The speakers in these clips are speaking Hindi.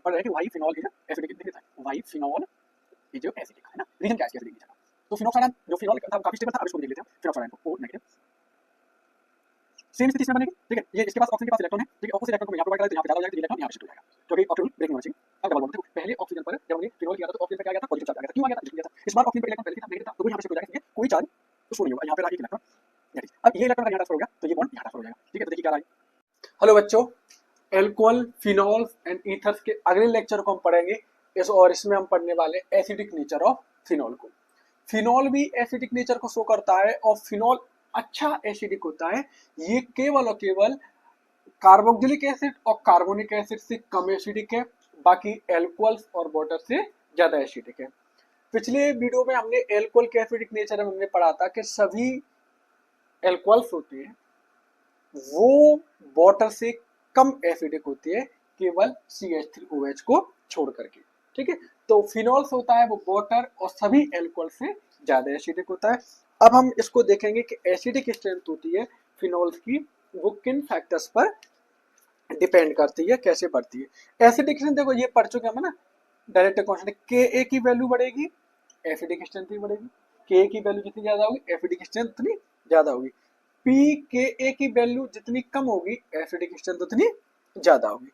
पढ़ रहे हैं कि वाई फिनॉल इज एसिडिक, देखिए वाई फिनॉल इज एसिडिक, है ना। रीजन क्या है इसके एसिडिक नेचर का? तो फिनोक्साइडान जो फिनॉल था काफी स्टेबल था, अब इसको देख लेते हैं फिनोक्साइडान को, O नेगेटिव। सेम स्थिति इसमें बनेगी, ठीक है। ये इसके पास ऑक्सीजन के पास इलेक्ट्रॉन है, ठीक है। ऑपोजिट इलेक्ट्रॉन को यहाँ प्रोवाइड करा, तो यहाँ पे ज्यादा हो जाएगा, तो इलेक्ट्रॉन यहाँ पे शिफ्ट हो जाएगा, क्योंकि ऑक्सीजन ब्रेक नहीं होना चाहिए। अब डबल बॉन्ड देखो, पहले ऑक्सीजन पर जब हमने फिनॉल किया था तो ऑक्सीजन पे क्या गया था, पॉजिटिव चार्ज आ गया था। क्यों आ गया था? किया था। इस बार ऑक्सीजन पे इलेक्ट्रॉन पहले था, नेगेटिव था, तो वो यहाँ पे शिफ्ट हो जाएगा, कोई चार्ज तो शो नहीं होगा। यहाँ पे एक इलेक्ट्रॉन नेगेटिव, अब ये इलेक्ट्रॉन यहाँ ट्रांसफर हो गया, तो ये बॉन्ड यहाँ ट्रांसफर हो जाएगा, ठीक है। तो देखिए क्या रहा है। हेलो बच्चों, एल्कोहल, फिनॉल्स एंड ईथर्स के अगले लेक्चर को हम पढ़ेंगे और इसमें हम पढ़ने वाले एसिडिक नेचर ऑफ फिनॉल को। फिनॉल भी एसिडिक नेचर को शो करता है और फिनॉल अच्छा एसिडिक होता है। ये केवल और केवल कार्बोक्सिलिक एसिड और कार्बोनिक एसिड से कम एसिडिक है, बाकी एल्कोहल्स और वाटर से ज्यादा एसिडिक है। पिछले वीडियो में हमने एल्कोहल के एसिडिक नेचर में हमने पढ़ा था कि सभी एल्कोहल्स होते हैं वो वाटर से कम एसिडिक होती है, केवल CH3OH को छोड़ करके, ठीक है। तो फिनॉल्स होता है वो वाटर और सभी एल्कोहल से ज्यादा एसिडिक होता है। अब हम इसको देखेंगे कि एसिडिक स्ट्रेंथ होती है फिनॉल्स की, वो किन फैक्टर्स पर डिपेंड करती है, कैसे बढ़ती है। एसिडिक स्ट्रेंथ देखो ये पढ़ चुके हम ना, डायरेक्ट क्वेश्चन, Ka की वैल्यू बढ़ेगी एसिडिक स्ट्रेंथ भी बढ़ेगी। Ka की वैल्यू जितनी ज्यादा होगी एसिडिक स्ट्रेंथ उतनी ज्यादा होगी। pKa की वैल्यू जितनी कम होगी एसिडिक स्ट्रेंथ उतनी ज्यादा होगी।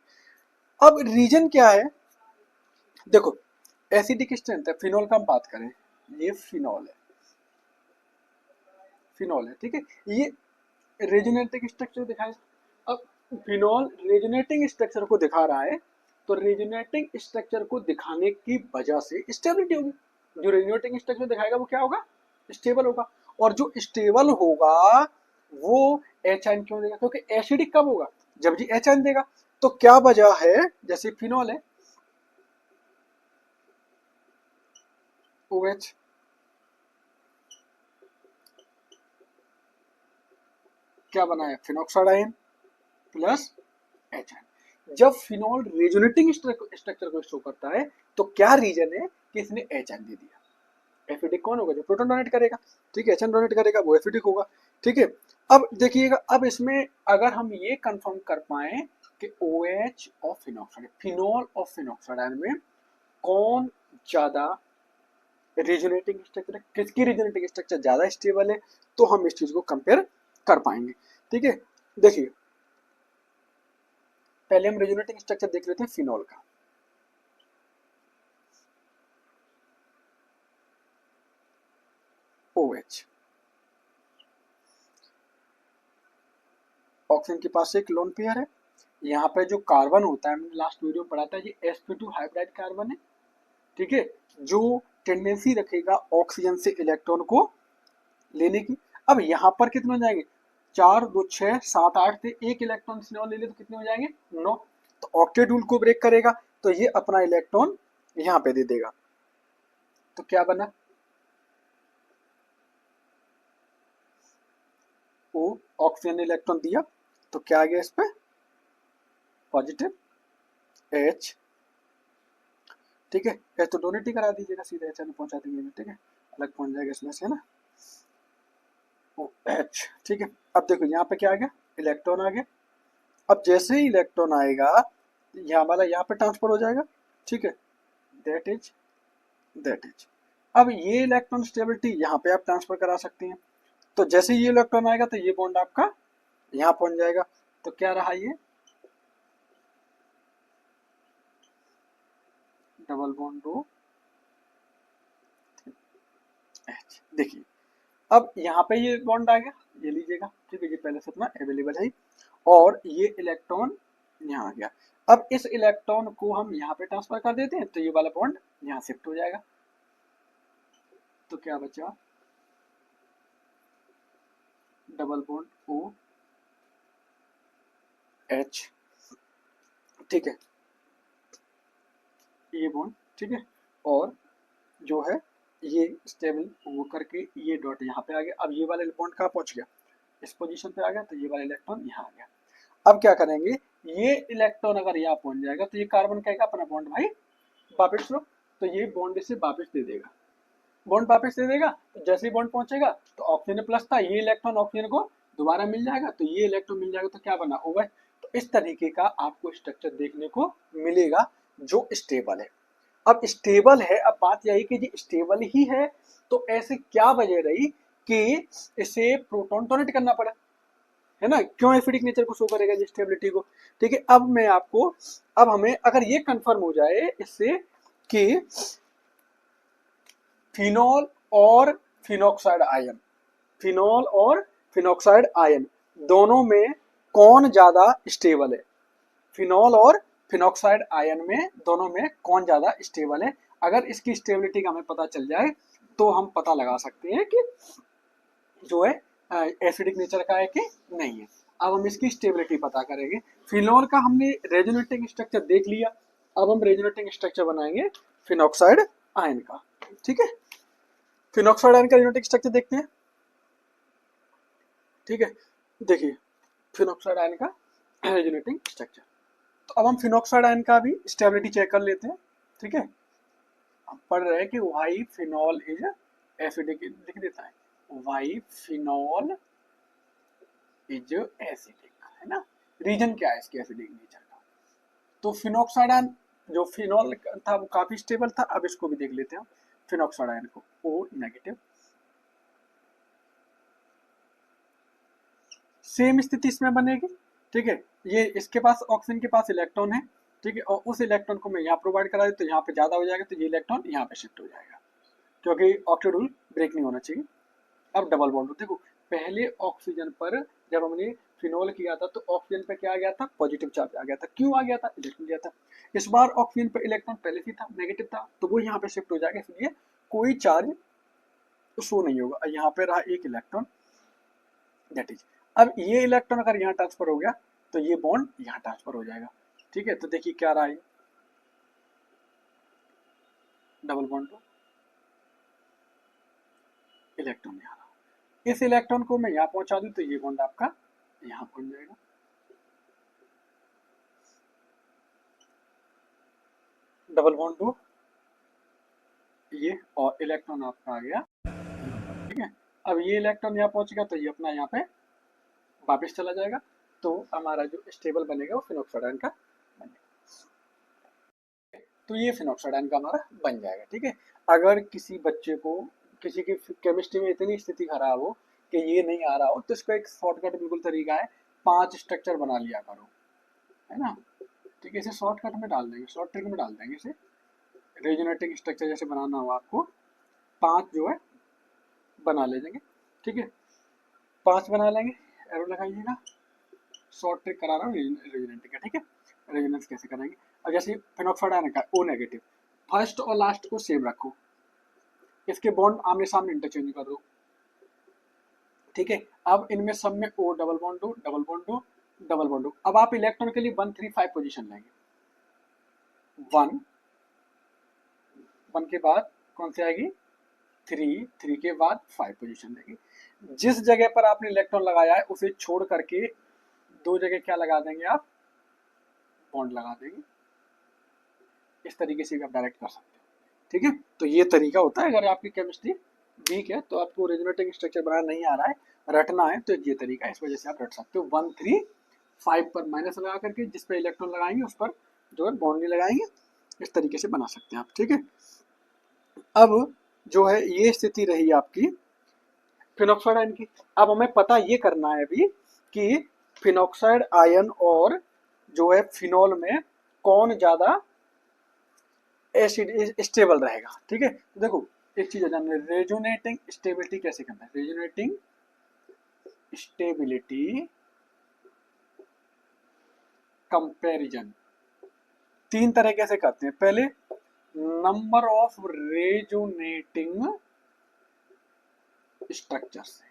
अब रीजन क्या है, देखो एसिडिक स्ट्रेंथ है, फिनॉल का हम बात करें, ये फिनॉल है, फिनॉल है, ठीक है। ये रेजोनेटिंग स्ट्रक्चर दिखाए। अब फिनॉल रेजोनेटिंग स्ट्रक्चर को दिखा रहा है, तो रेजोनेटिंग स्ट्रक्चर को दिखाने की वजह से स्टेबिलिटी होगी। जो रेजोनेटिंग स्ट्रक्चर दिखाएगा वो क्या होगा, स्टेबल होगा। और जो स्टेबल होगा वो एच आयन क्यों देगा, क्योंकि एसिडिक कब होगा, जब जी एच आयन देगा। तो क्या वजह है, जैसे फिनॉल है OH, क्या बना है, phenoxide ion plus H ion. जब फिनॉल रेजोनेटिंग स्ट्रक्चर को शो करता है तो क्या रीजन है कि इसने एच आयन दे दिया। एसिडिक कौन होगा, जो प्रोटॉन डोनेट करेगा, ठीक है, एच आयन डोनेट करेगा वो एसिडिक होगा, ठीक है। अब देखिएगा, अब इसमें अगर हम ये कंफर्म कर पाए कि OH और फिनॉक्साइड, फिनॉल और फिनॉक्साइड आयन में कौन ज्यादा रेजोनेटिंग स्ट्रक्चर है, किसकी रेजोनेटिंग स्ट्रक्चर ज्यादा स्टेबल है, तो हम इस चीज को कंपेयर कर पाएंगे, ठीक है। देखिए पहले हम रेजोनेटिंग स्ट्रक्चर देख लेते हैं फिनॉल का। OH, ऑक्सीजन के पास एक लोन पेयर है, यहाँ पे जो कार्बन होता है, हमने लास्ट वीडियो में पढ़ा था, ये sp2 हाइब्रिड कार्बन है, ठीक है, जो टेंडेंसी रखेगा ऑक्सीजन से इलेक्ट्रॉन को लेने की। अब यहाँ पर कितने हो जाएंगे, 4 2 6 7 8 से एक इलेक्ट्रॉन सिग्नल ले ले तो कितने हो जाएंगे, 9। तो ऑक्टेट रूल को ब्रेक करेगा तो ये अपना इलेक्ट्रॉन यहाँ पे दे देगा, तो क्या बना, वो ऑक्सीजन ने इलेक्ट्रॉन दिया तो क्या आ गया इस पे, पॉजिटिव H, ठीक है। H तो डोनेट ही करा दीजिएगा, सीधे H में पहुंचा देंगे, ठीक है, अलग पहुंच जाएगा इसमें से, है ना, ओ H, ठीक है। अब देखो यहाँ पे क्या आ गया, इलेक्ट्रॉन आ गया। अब जैसे ही इलेक्ट्रॉन आएगा यहाँ वाला यहाँ पे ट्रांसफर हो जाएगा, ठीक है, दैट इज। अब ये इलेक्ट्रॉन स्टेबिलिटी यहाँ पे आप ट्रांसफर करा सकते हैं। तो जैसे ही ये इलेक्ट्रॉन आएगा तो ये बॉन्ड आपका यहाँ पहुंच जाएगा, तो क्या रहा ये डबल बॉन्ड O H। देखिए अब यहाँ पे ये बॉन्ड आ गया, ये लीजिएगा, ठीक है, ये पहले से अपना अवेलेबल है, और ये इलेक्ट्रॉन यहाँ आ गया। अब इस इलेक्ट्रॉन को हम यहाँ पे ट्रांसफर कर देते हैं तो ये वाला बॉन्ड यहाँ शिफ्ट हो जाएगा, तो क्या बचा, डबल बॉन्ड O H, ठीक है, ये बॉन्ड, ठीक है, और जो है ये स्टेबल हो करके ये डॉट यहाँ पे आ गया। अब ये वाला बॉन्ड कहाँ पहुंच गया, इस पोजीशन पे आ गया, तो ये वाला इलेक्ट्रॉन यहाँ आ गया। अब क्या करेंगे, ये इलेक्ट्रॉन अगर यहाँ पहुंच जाएगा तो ये कार्बन कहेगा अपना बॉन्ड भाई वापस लो, तो ये बॉन्ड इसे वापस दे देगा, बॉन्ड वापस दे देगा। तो जैसे ही बॉन्ड पहुंचेगा तो ऑक्सीजन प्लस था, ये इलेक्ट्रॉन ऑक्सीजन को दोबारा मिल जाएगा, तो ये इलेक्ट्रॉन मिल जाएगा, तो क्या बना OH। तो इस तरीके का आपको स्ट्रक्चर देखने को मिलेगा जो स्टेबल है। अब स्टेबल है, अब बात यही कि जी स्टेबल ही है तो ऐसे क्या वजह रही कि इसे प्रोटॉन डोनेट करना पड़ा, है ना, क्यों एसिडिक नेचर को शो करेगा जी स्टेबिलिटी को। ठीक है, अब मैं आपको, अब हमें अगर ये कंफर्म हो जाए इससे कि फिनॉल और फिनॉक्साइड आयन, फिनॉल और फिनॉक्साइड आयन दोनों में कौन ज्यादा स्टेबल है, फिनॉल और फिनॉक्साइड आयन में दोनों में कौन ज्यादा स्टेबल है, अगर इसकी स्टेबिलिटी का हमें पता चल जाए तो हम पता लगा सकते हैं कि जो है एसिडिक नेचर का है कि नहीं है। अब हम इसकी स्टेबिलिटी पता करेंगे। फिनॉल का हमने रेजोनेटिंग स्ट्रक्चर देख लिया, अब हम रेजोनेटिंग स्ट्रक्चर बनाएंगे फिनॉक्साइड आयन का। ठीक है, फिनॉक्साइड आयन का रेजोनेटिंग स्ट्रक्चर देखते हैं। ठीक है, देखिए फिनॉक्साइड आयन का रेजोनेटिंग स्ट्रक्चर। तो अब हम फिनॉक्साइड आयन का भी स्टेबिलिटी चेक कर लेते हैं। ठीक है, हम पढ़ रहे हैं कि वाई फिनॉल इज एसिडिक, लिख देता है वाई फिनॉल इज एसिडिक, है ना। रीजन क्या है इसके एसिडिक नेचर का, तो फिनॉक्साइड आयन जो फिनॉल था वो काफी स्टेबल था। अब इसको भी देख लेते हैं फिनॉक्साइड आयन को, ओ नेगेटिव। सेम स्थिति इसमें बनेगी। ठीक है, ये इसके पास ऑक्सीजन के पास इलेक्ट्रॉन है। ठीक है, और उस इलेक्ट्रॉन को मैं यहाँ प्रोवाइड करा दूँ तो यहाँ पे ज्यादा हो जाएगा, तो ये इलेक्ट्रॉन यहाँ पे शिफ्ट हो जाएगा, क्योंकि ऑक्टेट रूल ब्रेक नहीं होना चाहिए। अब डबल बॉन्ड देखो, पहले ऑक्सीजन पर जब हमने फिनॉल किया था तो ऑक्सीजन पे क्या आ गया था, पॉजिटिव चार्ज आ गया था। क्यों आ गया था, इलेक्ट्रॉन गया था। इस बार ऑक्सीजन पे इलेक्ट्रॉन पहले से था, नेगेटिव था, तो वो यहाँ पे शिफ्ट हो जाएगा, इसलिए कोई चार्ज शो नहीं होगा। यहाँ पे रहा एक इलेक्ट्रॉन, दैट इज। अब ये इलेक्ट्रॉन अगर यहाँ ट्रांसफर हो गया तो ये बॉन्ड यहाँ ट्रांसफर हो जाएगा। ठीक है, तो देखिए क्या रहा है, डबल बॉन्ड टू इलेक्ट्रॉन यहाँ रहा। इस इलेक्ट्रॉन को मैं यहाँ पहुंचा दूं तो ये बॉन्ड आपका यहाँ पहुंच जाएगा। डबल बॉन्ड टू ये, और इलेक्ट्रॉन आपका आ गया। ठीक है, अब ये इलेक्ट्रॉन यहाँ पहुंच गया तो ये अपना यहाँ पे वापस चला जाएगा, तो हमारा जो स्टेबल बनेगा वो फिनॉक्साइड आयन का बनेगा। तो ये फिनॉक्साइड आयन का हमारा बन जाएगा। ठीक है, अगर किसी बच्चे को, किसी की केमिस्ट्री में इतनी स्थिति खराब हो कि ये नहीं आ रहा हो, तो इसका एक शॉर्टकट बिल्कुल तरीका है, 5 स्ट्रक्चर बना लिया करो, है ना। ठीक है, इसे शॉर्टकट में डाल देंगे, शॉर्ट ट्रिक में डाल देंगे इसे। रेजोनेटिंग स्ट्रक्चर जैसे बनाना हो आपको, 5 जो है बना ले जाएंगे। ठीक है, 5 बना लेंगे, एरो लगाइएगा, शॉर्ट ट्रिक करा रहा हूँ रेजोनेटिंग का। ठीक है, रेजोनेंस कैसे कराएंगे। अब जैसे फिनॉक्साइड आयन का ओ नेगेटिव, फर्स्ट और लास्ट को सेम रखो, इसके बॉन्ड आमने सामने इंटरचेंज कर दो। ठीक है, अब इनमें सब में ओ डबल बॉन्ड दो, डबल बॉन्ड दो, डबल बॉन्ड दो। अब आप इलेक्ट्रॉन के लिए 1 3 5 पोजीशन लेंगे। 1 1 के बाद कौन सी आएगी, 3 3 के बाद 5 पोजीशन लेंगे। जिस जगह पर आपने इलेक्ट्रॉन लगाया है उसे छोड़ करके 2 जगह क्या लगा देंगे आप, बॉन्ड लगा देंगे। इस तरीके से भी आप डायरेक्ट कर सकते हो। ठीक है, तो ये तरीका होता है। अगर आपकी केमिस्ट्री वीक है तो आपको रेजोनेटिंग स्ट्रक्चर बनाना नहीं आ रहा है, रटना है, तो ये तरीका है, इस वजह से आप रट सकते हो। 1 3 5 पर माइनस लगा करके जिस पर इलेक्ट्रॉन लगाएंगे उस पर जो है बॉन्ड नहीं लगाएंगे, इस तरीके से बना सकते हैं आप। ठीक है, अब जो है ये स्थिति रही आपकी फिनॉक्साइड आयन की। अब हमें पता ये करना है अभी कि फिनॉक्साइड आयन और जो है फिनॉल में कौन ज्यादा एसिड स्टेबल रहेगा। ठीक है, तो देखो एक चीज जानना है, रेजोनेटिंग स्टेबिलिटी कैसे करना है। रेजोनेटिंग स्टेबिलिटी कंपैरिजन 3 तरीके से करते हैं। पहले नंबर ऑफ रेजोनेटिंग स्ट्रक्चर से,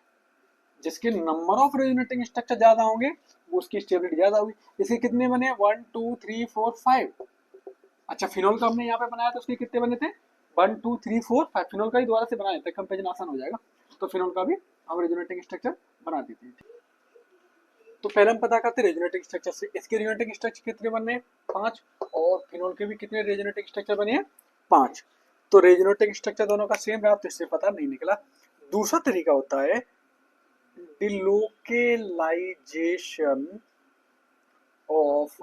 जिसके नंबर ऑफ रेजोनेटिंग स्ट्रक्चर ज्यादा होंगे वो उसकी स्टेबिलिटी ज्यादा होगी। इसके कितने बने, 1 2 3 4 5। अच्छा, फिनॉल का हमने यहाँ पे बनाया तो उसके कितने बने थे, 1 2 3 4 5। फिनॉल का ही दोबारा से बनाया था, कंपेरिजन आसान हो जाएगा, तो फिनॉल का भी हम रेजोनेटिंग स्ट्रक्चर बना देते हैं। तो पहले हम पता करते हैं रेजोनेटिंग स्ट्रक्चर से, इसके रेजोनेटिंग स्ट्रक्चर कितने बने, 5, और फिनॉल के भी कितने रेजोनेटिंग स्ट्रक्चर बने हैं, 5। तो रेजोनेटिंग स्ट्रक्चर दोनों का सेम रहा, तो इससे पता नहीं निकला। दूसरा तरीका होता है डिलोकेलाइजेशन ऑफ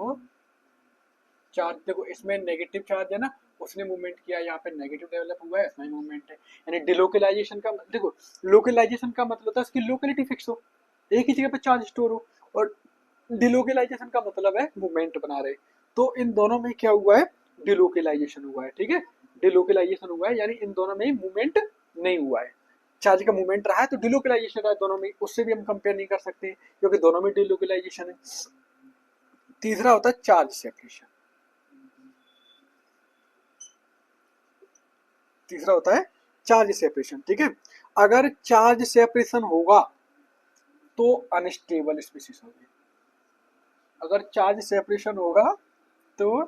चार्ज देखो इसमें नेगेटिव चार्ज है ना, उसने मूवमेंट किया, यहाँ पे नेगेटिव डेवलप हुआ है, इसमें मूवमेंट है। यानी डिलोकलाइजेशन का देखो, लोकलाइजेशन का मतलब होता है इसकी लोकेलिटी फिक्स हो, एक ही जगह पे चार्ज स्टोर हो, और डिलोकलाइजेशन का मतलब है मूवमेंट बना रहे। तो इन दोनों में क्या हुआ है, डिलोकलाइजेशन हुआ है, ठीक है, डिलोकलाइजेशन हुआ है, यानी इन दोनों में मूवमेंट नहीं हुआ है। चार्ज का मूवमेंट रहा है तो डिलोकलाइजेशन रहा है दोनों में, उससे भी हम कंपेयर नहीं कर सकते क्योंकि दोनों में डिलोकलाइजेशन है। तीसरा होता है चार्ज सेपरेशन, तीसरा होता है चार्ज सेपरेशन, ठीक है। अगर चार्ज सेपरेशन होगा तो अनस्टेबल स्पीशीज होगी, अगर चार्ज सेपरेशन होगा तो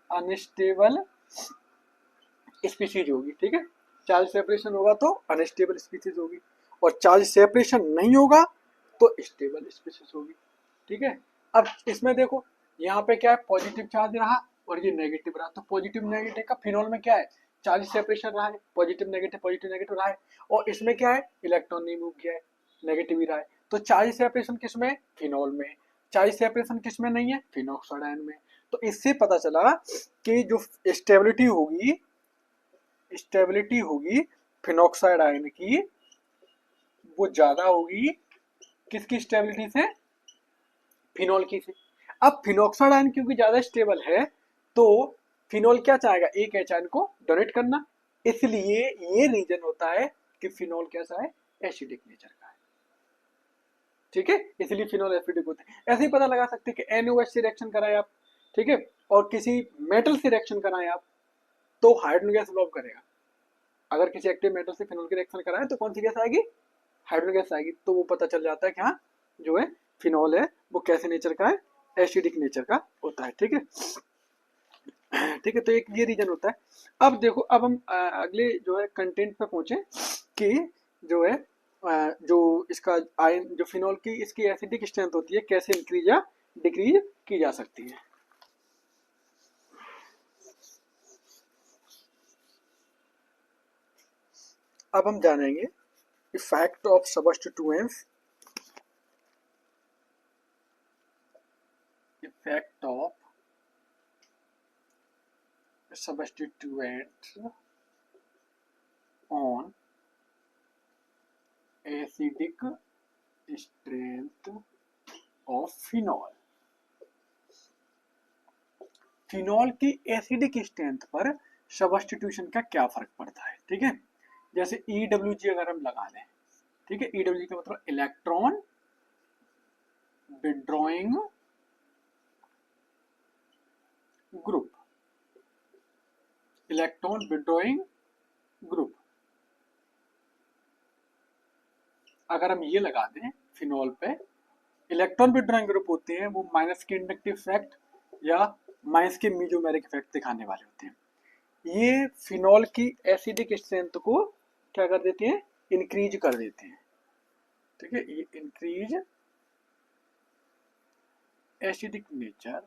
अनस्टेबल स्पीशीज होगी, ठीक है। चार्ज सेपरेशन होगा तो अनस्टेबल स्पीशीज होगी, और चार्ज सेपरेशन नहीं होगा तो स्टेबल स्पीशीज होगी, ठीक है। अब इसमें देखो यहाँ पे क्या है, पॉजिटिव चार्ज रहा और ये नेगेटिव रहा, तो पॉजिटिव नेगेटिव का फिनोल में क्या है, चार्ज सेपरेशन रहा है, पॉजिटिव नेगेटिव रहा है, और इसमें क्या है, इलेक्ट्रॉन नहीं मूव किया है, नेगेटिव ही रहा है। तो चार्ज सेपरेशन किसमें, फिनोल में, चार्ज सेपरेशन किसमें नहीं है, फिनोक्साइड आयन में। तो इससे पता चला कि जो स्टेबिलिटी होगी फिनोक्साइड आयन की, वो ज्यादा होगी किसकी स्टेबिलिटी से, फिनोल की से। अब फिनोक्साइड आयन क्योंकि ज्यादा स्टेबल है तो फिनोल क्या चाहेगा, एक एच आयन को डोनेट करना, इसलिए ये रीजन होता है कि फिनोल कैसा है, एसिडिक नेचर का है, ठीक है, इसलिए फिनोल एसिडिक होते हैं। ऐसे ही पता लगा सकते हैं कि NaOH से रिएक्शन कराए आप, ठीक है, और किसी मेटल से रिएक्शन कराए आप तो हाइड्रोजन गैस अब्जॉर्ब करेगा। अगर किसी एक्टिव मेटल से फिनोल की रिएक्शन कराए तो कौन सी गैस आएगी, हाइड्रोजन गैस आएगी। तो वो पता चल जाता है कि हाँ जो है फिनोल है वो कैसे नेचर का है, एसिडिक नेचर का होता है, ठीक है, ठीक है। तो एक ये रीजन होता है। अब देखो, अब हम अगले जो है कंटेंट पे पहुंचे कि जो है जो इसका आयन, जो फिनोल की इसकी एसिडिक स्ट्रेंथ होती है, कैसे इंक्रीज या डिक्रीज की जा सकती है। अब हम जानेंगे effect of substituents, effect of substituents on acidic strength of phenol। Phenol की एसिडिक स्ट्रेंथ पर सब्स्टिट्यूशन का क्या फर्क पड़ता है, ठीक है। जैसे EWG अगर हम लगा दें, ठीक है, EWG का मतलब electron withdrawing group, electron withdrawing group. अगर हम ये लगा दें फिनोल पे, इलेक्ट्रॉन विड्रॉइंग ग्रुप होते हैं वो माइनस के इंडक्टिव इफेक्ट या माइनस के मीजोमेरिक इफेक्ट दिखाने वाले होते हैं। ये फिनोल की एसिडिक स्ट्रेंथ को क्या कर देते हैं, इंक्रीज कर देते हैं, ठीक है, ये increase acidic nature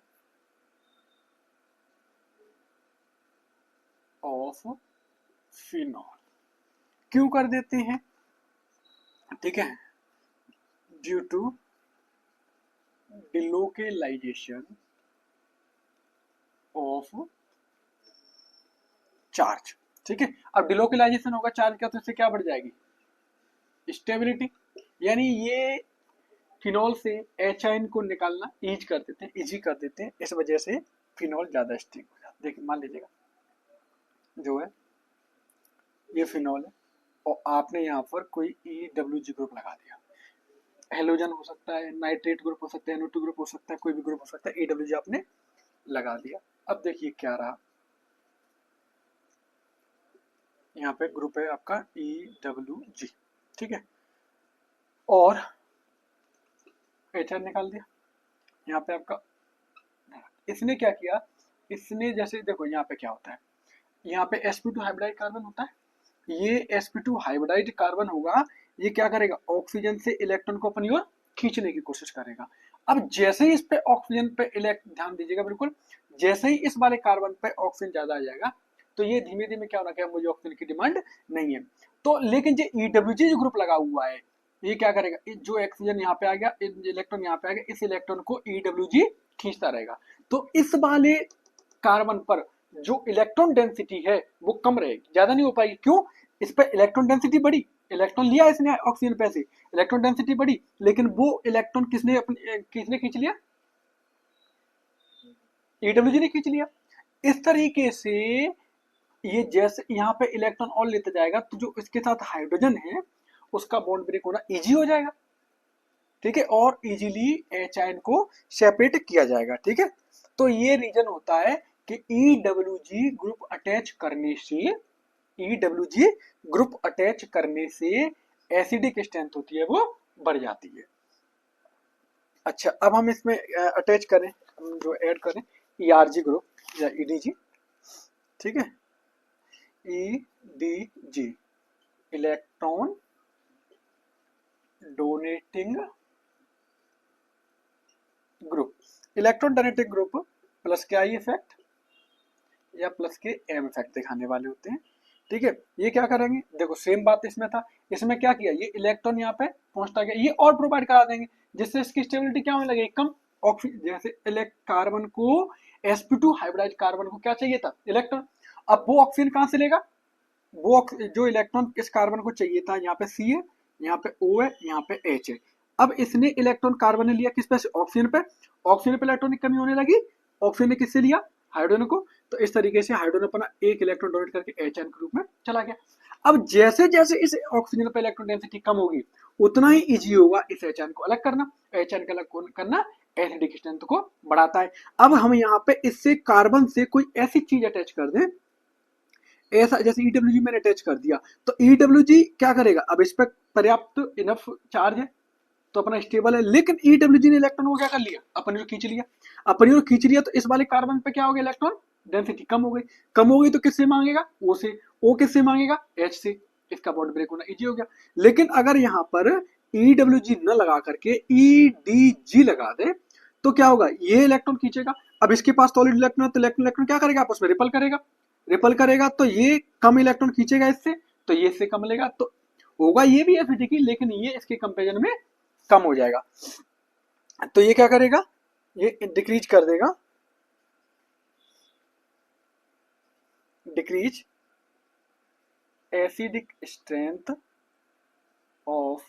of phenol क्यों कर देते हैं, ठीक है, due to delocalization of charge, ठीक है। अब डिलोकलाइजेशन होगा चार्ज का तो इससे क्या बढ़ जाएगी, स्टेबिलिटी, यानी ये फिनोल से एच आयन को निकालना इजी कर देते हैं, इस वजह से फिनोल ज्यादा स्टिक हो जाता है। देखिए मान लीजिएगा जो है ये फिनोल है और आपने यहाँ पर कोई EWG ग्रुप लगा दिया, हेलोजन हो सकता है, नाइट्रेट ग्रुप हो सकता है, NO2 ग्रुप हो सकता है, कोई भी ग्रुप हो सकता है, EWG आपने लगा दिया। अब देखिए क्या रहा, यहाँ पे ग्रुप है आपका EWG, ठीक है, और HR निकाल दिया, यहाँ पे आपका, इसने क्या किया, इसने जैसे देखो यहाँ पे क्या होता है, यहाँ पे sp2 हाइब्रिडाइड कार्बन होता है, ये sp2 हाइब्रिडाइड कार्बन होगा, ये क्या करेगा, ऑक्सीजन से इलेक्ट्रॉन को अपनी ओर खींचने की कोशिश करेगा। अब जैसे ही इस पे ऑक्सीजन पे ध्यान दीजिएगा बिल्कुल, जैसे ही इस वाले कार्बन पे ऑक्सीजन ज्यादा आ जाएगा तो ये धीमे धीमे क्या होना, क्या मुझे ऑक्सीजन की डिमांड नहीं है, तो लेकिन जो EWG जो ग्रुप लगा हुआ है ये क्या करेगा, जो ऑक्सीजन यहाँ पे आ गया, इलेक्ट्रॉन यहाँ पे आ गया, इस इलेक्ट्रॉन को EWG खींचता रहेगा। तो इस वाले कार्बन पर जो इलेक्ट्रॉन डेंसिटी है वो कम रहेगी, ज्यादा नहीं हो पाएगी। क्यों? इस पर इलेक्ट्रॉन डेंसिटी बढ़ी, इलेक्ट्रॉन लिया इसने ऑक्सीजन पे से, इलेक्ट्रॉन डेंसिटी बढ़ी, लेकिन वो इलेक्ट्रॉन किसने खींच लिया? ईडब्ल्यूजी ने खींच लिया। इस तरीके से ये जैसे यहाँ पे इलेक्ट्रॉन और लेता जाएगा तो जो इसके साथ हाइड्रोजन है उसका बॉन्ड ब्रेक होना इजी हो जाएगा, ठीक है, और इजीली एच आयन को सेपरेट किया जाएगा, ठीक है। तो ये रीजन होता है कि ईडब्ल्यूजी ग्रुप अटैच करने से, ईडब्ल्यूजी ग्रुप अटैच करने से एसिडिक स्ट्रेंथ होती है वो बढ़ जाती है। अच्छा, अब हम इसमें अटैच करें, हम जो ऐड करें ईआरजी ग्रुप या ईडीजी, ठीक है, EDG electron donating group. Electron donating group plus के आई इफेक्ट या प्लस के एम इफेक्ट दिखाने वाले होते हैं, ठीक है। ये क्या करेंगे, देखो सेम बात इसमें था, इसमें क्या किया, ये इलेक्ट्रॉन यहाँ पे पहुंचता गया, ये और प्रोवाइड करा देंगे जिससे इसकी स्टेबिलिटी क्या होने लगेगी, कम। ऑक्सीजन जैसे कार्बन को sp2 हाइब्रिडाइज कार्बन को क्या चाहिए था, इलेक्ट्रॉन। अब वो ऑक्सीजन कहाँ से लेगा, वो जो इलेक्ट्रॉन इस कार्बन को चाहिए था, यहाँ पे सी है, यहाँ पे ओ है, यहाँ पे एच है। अब इसने इलेक्ट्रॉन कार्बन ने लिया किस पे, ऑक्सीजन पे। ऑक्सीजन पे इलेक्ट्रॉन की कमी होने लगी, ऑक्सीजन ने किससे लिया, हाइड्रोजन को। तो इस तरीके से हाइड्रोजन अपना एक इलेक्ट्रॉन डोनेट करके एच एन के रूप में चला गया। अब जैसे जैसे इस ऑक्सीजन पे इलेक्ट्रॉन डेंसिटी कम होगी उतना ही इजी होगा इस एच एन को अलग करना, एच एन को अलग करना एसिडिक स्ट्रेंथ को बढ़ाता है। अब हम यहाँ पे इससे कार्बन से कोई ऐसी चीज अटैच कर दें, ऐसा जैसे ईडब्ल्यूजी मैंने अटैच कर दिया, तो ईडब्ल्यूजी क्या करेगा, अब इस पर पर्याप्त इनफ चार्ज है तो अपना स्टेबल है, लेकिन ईडब्ल्यूजी ने इलेक्ट्रॉन को क्या कर लिया, अपन खींच लिया। अपन खींच लिया तो इस वाले कार्बन पे क्या हो गया, इलेक्ट्रॉन डेंसिटी कम हो गई। कम हो गई तो किससे मांगेगा, ओ से। ओ किससे मांगेगा, एच से। इसका बॉन्ड ब्रेक होना इजी हो गया। लेकिन अगर यहाँ पर ईडब्ल्यूजी न लगा करके ईडीजी लगा दे तो क्या होगा, ये इलेक्ट्रॉन खींचेगा। अब इसके पास सॉलिड इलेक्ट्रॉन, तो इलेक्ट्रॉन क्या करेगा, आपस में रिपल करेगा। रिपल करेगा तो ये कम इलेक्ट्रॉन खींचेगा इससे, तो ये इससे कम लेगा, तो होगा ये भी एसिडिक ही, लेकिन ये इसके कंपेरिजन में कम हो जाएगा। तो ये क्या करेगा, ये डिक्रीज कर देगा, decrease acidic strength of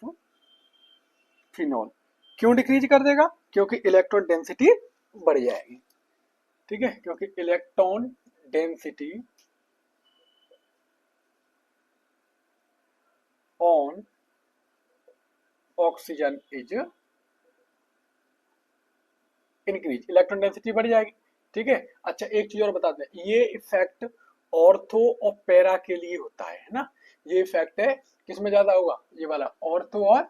phenol. क्यों डिक्रीज कर देगा, क्योंकि इलेक्ट्रॉन डेंसिटी बढ़ जाएगी, ठीक है, क्योंकि electron density on oxygen is increase, electron density बढ़ जाएगी, ठीक है। अच्छा, एक चीज और बताते हैं, ये इफेक्ट ऑर्थो और पैरा के लिए होता है ना। ये इफेक्ट है किसमें ज्यादा होगा, ये वाला ऑर्थो और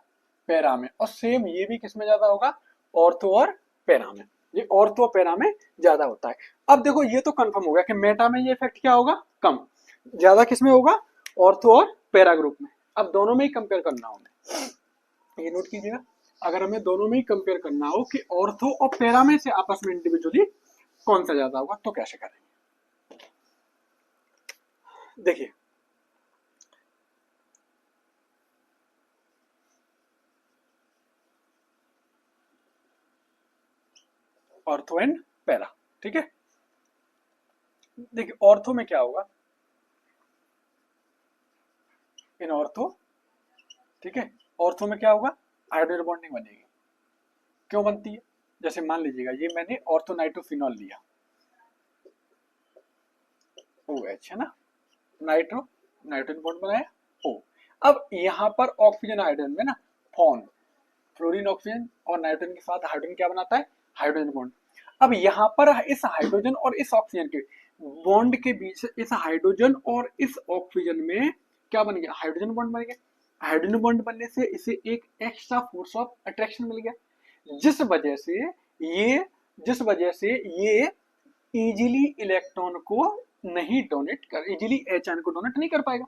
पैरा में, और सेम ये भी किसमें ज्यादा होगा, ऑर्थो और पैरा में। ये ऑर्थो और पैरा में ज्यादा होता है। अब देखो ये तो कंफर्म हो गया कि मेटा में ये इफेक्ट क्या होगा, कम। ज्यादा किसमें होगा, ऑर्थो और पैरा ग्रुप में। अब दोनों में ही कंपेयर करना होगा, ये नोट कीजिएगा। अगर हमें दोनों में ही कंपेयर करना हो कि ऑर्थो और पैरा में से आपस में इंडिविजुअली कौन सा ज्यादा होगा, तो कैसे करेंगे, देखिए। ऑर्थो एंड पैरा, ठीक है। देखिए ऑर्थो में क्या होगा, इन ऑर्थो, ठीक है, ऑर्थो में क्या होगा, हाइड्रोजन बॉन्डिंग बनेगी। क्यों बनती है, जैसे मान लीजिएगा ये मैंने ऑर्थो नाइट्रोफिनॉल लिया, OH है ना, नाइट्रोजन बॉन्ड बनाया O। अब यहाँ पर ऑक्सीजन हाइड्रोजन में ना फॉर्म, फ्लोरीन ऑक्सीजन और नाइट्रोजन के साथ हाइड्रोजन क्या बनाता है, हाइड्रोजन बॉन्ड। अब यहाँ पर इस हाइड्रोजन और इस ऑक्सीजन के बॉन्ड के बीच, इस हाइड्रोजन और इस ऑक्सीजन में क्या बन गया, हाइड्रोजन बॉन्ड बन गया। हाइड्रोजन बॉन्ड बनने से इसे एक एक्स्ट्रा फोर्स ऑफ अट्रैक्शन मिल गया, जिस वजह से ये इजीली इलेक्ट्रॉन को नहीं डोनेट कर, इजीली एच आयन को डोनेट नहीं कर पाएगा,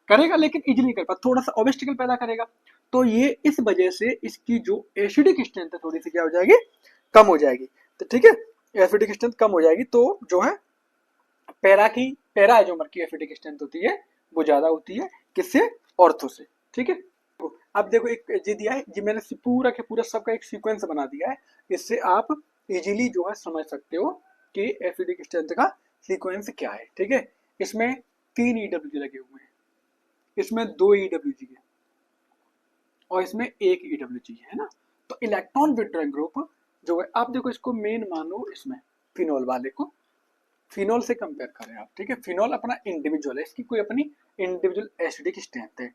करेगा लेकिन इजीली नहीं कर पाएगा, थोड़ा सा ऑब्स्टिकल पैदा करेगा। तो ये इस वजह से इसकी जो एसिडिक स्ट्रेंथ है थोड़ी सी क्या हो जाएगी, कम हो जाएगी। तो ठीक है, एसिडिक स्ट्रेंथ कम हो जाएगी, तो जो है पैरा आइसोमर की एसिडिक स्ट्रेंथ होती है वो ज्यादा होती है किससे, ऑर्थो से, ठीक है। अब देखो एक ये दिया है, ये मैंने पूरा के पूरा सबका एक सीक्वेंस बना दिया है, इससे आप इजीली जो है समझ सकते हो कि एसिडिक स्ट्रेंथ का सीक्वेंस क्या है। ठीक है, इसमें 3 EWG लगे हुए हैं, इसमें 2 EWG है और इसमें 1 EWG है ना। तो इलेक्ट्रॉन विड्रॉइंग ग्रुप जो है, आप देखो इसको मेन मानो, इसमें फिनोल वाले को फिनोल से कंपेयर करें आप। ठीक है, फिनोल अपना इंडिविजुअल है, इसकी कोई अपनी इंडिविजुअल एसिडिक स्ट्रेंथ है।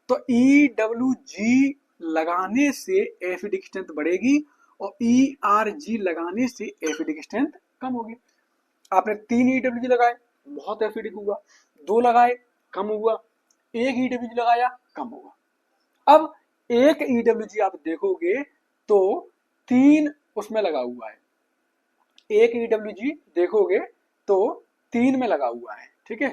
तो EWG लगाने से एसिडिक स्ट्रेंथ बढ़ेगी और ERG लगाने से एसिडिक स्ट्रेंथ कम होगी। आपने 3 EWG लगाए, बहुत एसिडिक हुआ, 2 लगाए, कम हुआ, 1 EWG लगाया, कम हुआ। अब 1 EWG आप देखोगे तो 3 उसमें लगा हुआ है, 1 EWG देखोगे तो 3 में लगा हुआ है। ठीक है,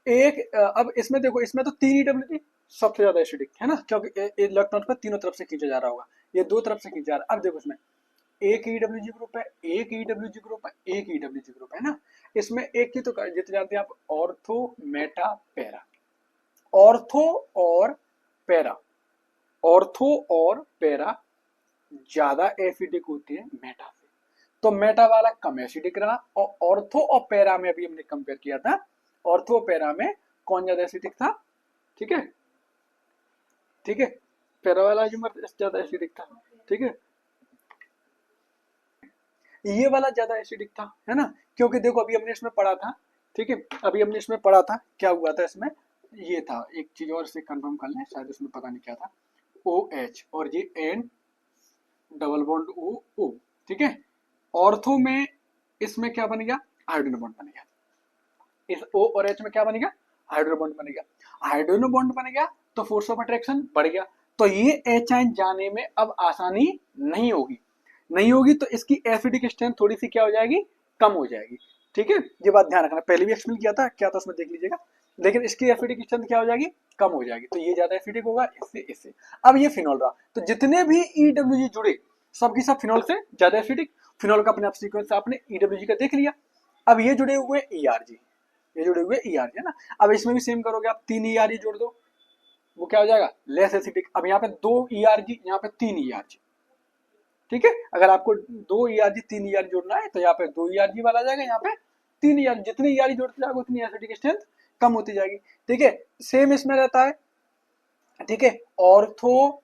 अब इसमें देखो, इसमें तो 3 EWG सबसे ज्यादा एसिडिक है ना, क्योंकि इलेक्ट्रॉन पर तीनों तरफ से खींचा जा रहा होगा, ये 2 तरफ से खींचा जा रहा है। अब देखो इसमें 1 EWG ग्रुप है, 1 EWG ग्रुप है, 1 EWG ग्रुप है ना। इसमें एक की तो जितने जानते हैं आप, ऑर्थो मेटा पैरा, ऑर्थो और पैरा, ऑर्थो और पैरा ज्यादा एसिडिक होती है मेटा से, तो मेटा वाला कम एसिडिक रहा। और ऑर्थो और पैरा में अभी हमने कंपेयर किया था, ऑर्थो और पैरा में कौन ज्यादा एसिडिक था। ठीक है, ठीक है, पैरा वाला जो ज्यादा एसिडिक था। ठीक है, ये वाला ज्यादा एसिडिक था, है ना, क्योंकि देखो अभी हमने इसमें पढ़ा था। ठीक है, अभी हमने इसमें पढ़ा था, क्या हुआ था इसमें, ये था, एक चीज और से कंफर्म कर लें, शायद इसमें पता नहीं क्या था, OH और ये N डबल बॉन्ड O। ठीक है, ऑर्थो में इसमें क्या बन गया, हाइड्रोजन बॉन्ड बन गया, इस O और H में क्या बन गया, हाइड्रोजन बॉन्ड बन गया। हाइड्रोजन बॉन्ड बन गया तो फोर्स ऑफ अट्रैक्शन बढ़ गया, तो ये H आयन जाने में अब आसानी नहीं होगी, नहीं होगी, तो इसकी एसिडिक स्ट्रेंथ थोड़ी सी क्या हो जाएगी, कम हो जाएगी। ठीक है, ये बात ध्यान रखना, पहले भी एक्सप्लेन किया था, क्या था उसमें देख लीजिएगा। लेकिन इसकी एसिडिक स्ट्रेंथ क्या हो जाएगी, कम हो जाएगी, तो ये ज्यादा एसिडिक होगा इससे। अब ये फिनोल रहा, तो जितने भी EWG जुड़े सबकी सब फिनोल से ज्यादा एसिडिक। फिनोल का अपने आप सीक्वेंस आपने EWG का देख लिया। अब ये जुड़े हुए ERG, ये जुड़े हुए ERG है ना। अब इसमें भी सेम करोगे आप, 3 ERG जोड़ दो, वो क्या हो जाएगा, लेस एसिडिक। अब यहाँ पे 2 ERG, यहाँ पे 3 ERG। ठीक है, अगर आपको 2 ERG 3 ERG जोड़ना है तो यहाँ पे 2 ERG वाला आ जाएगा, यहाँ पे 3 ERG। जितनी ERG जोड़ते जाओगे उतनी एसिडिक स्ट्रेंथ कम होती जाएगी। ठीक है, सेम इसमें रहता है। ठीक है, ऑर्थो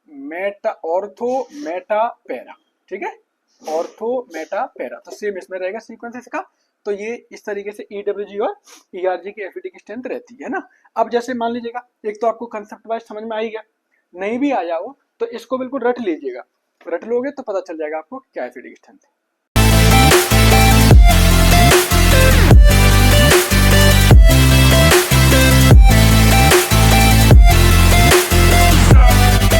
मेटा पैरा। ठीक है, ऑर्थो मेटा पैरा, तो सेम इसमें रहेगा सीक्वेंस इसका। तो ये इस तरीके से EWG और ERG की एसिडिक स्ट्रेंथ रहती है ना। अब जैसे मान लीजिएगा, एक तो आपको कंसेप्ट वाइज समझ में आ ही गया, नहीं भी आया हो तो इसको बिल्कुल रट लीजिएगा, रट लोगे तो पता चल जाएगा आपको क्या एसिडिक स्ट्रेंथ है।